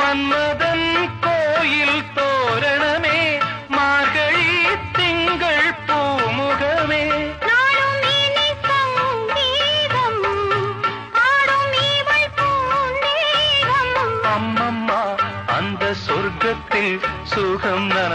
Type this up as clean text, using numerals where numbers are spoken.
மன்மதன் கோயில் தோரணமே, மார்கழி திங்கள் பூமுகமே. அம்மம்மா அந்த சொர்க்கத்தில் சுகம் நன